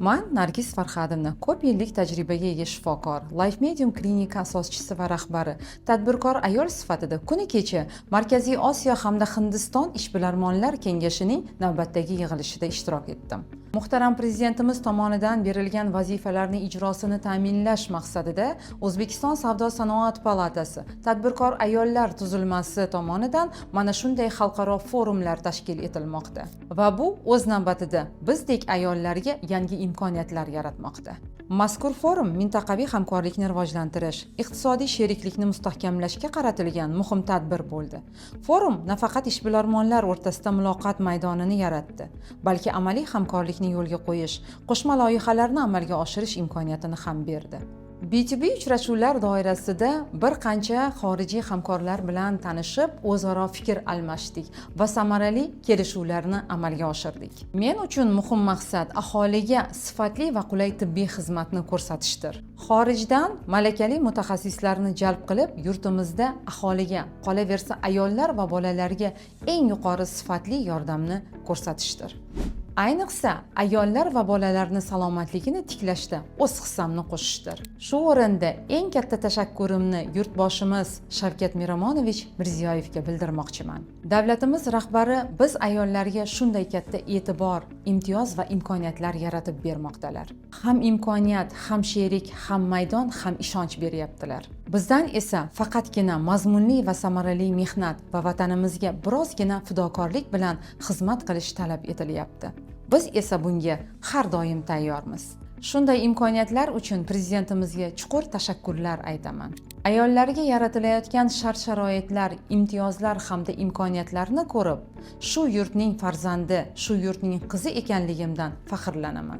Man Nargiz Farhadovna, ko'p yillik tajribaga ega shifokor, Life Medium klinika asoschisi va rahbari, tadbirkor ayol sifatida kuni kecha Markaziy Osiyo hamda Hindiston ishbilarmonlar kengashining navbatdagi yig'ilishida ishtirok etdim. Muhtaram prezidentimiz tomonidan berilgan vazifalarning ijrosini ta'minlash maqsadida O'zbekiston Savdo-sanoat palatasi tadbirkor ayollar tuzilmasi tomonidan mana shunday xalqaro forumlar tashkil etilmoqda va bu o'z navbatida bizdek ayollarga yangi imkoniyatlar yaratmoqda. Mazkur forum mintaqaviy hamkorlikni rivojlantirish, iqtisodiy sheriklikni mustahkamlashga qaratilgan muhim tadbir bo'ldi. Forum nafaqat ishbilarmonlar o'rtasida muloqot maydonini yaratdi, balki amaliy hamkorlikni yo'lga qo'yish, qo'shma loyihalarni amalga oshirish imkoniyatini ham berdi. B2B uchrashuvlar doirasida bir qancha xorijiy hamkorlar bilan tanishib, o'zaro fikr almashdik va samarali kelishuvlarni amalga oshirdik. Men uchun muhim maqsad aholiga sifatli va qulay tibbiy xizmatni ko'rsatishdir. Xorijdan malakali mutaxassislarni jalb qilib, yurtimizda aholiga, qolaversa ayollar va bolalarga eng yuqori sifatli yordamni ko'rsatishdir. Ayniqsa ayollar va bolalarni salomatligini tiklashda o'z hissamni qo'shishdir. Shu o'rinda eng katta tashakkurimni yurtboshimiz Shavkat Miromonovich Mirziyoyevga bildirmoqchiman. Davlatimiz rahbari biz ayollarga shunday katta e'tibor, imtiyoz va imkoniyatlar yaratib bermoqdalar. Ham imkoniyat, ham sherik, ham maydon, ham ishonch beryaptilar. Bizdan esa faqatgina mazmunli va samarali mehnat va vatanimizga birozgina fidokorlik bilan xizmat qilish talab etilyapti. Biz esa bunga har doim tayyormiz. Shunday imkoniyatlar uchun prezidentimizga chuqur tashakkurlar aytaman. Ayollarga yaratilayotgan shart-sharoitlar, imtiyozlar hamda imkoniyatlarni ko'rib, shu yurtning farzandi, shu yurtning qizi ekanligimdan faxrlanaman.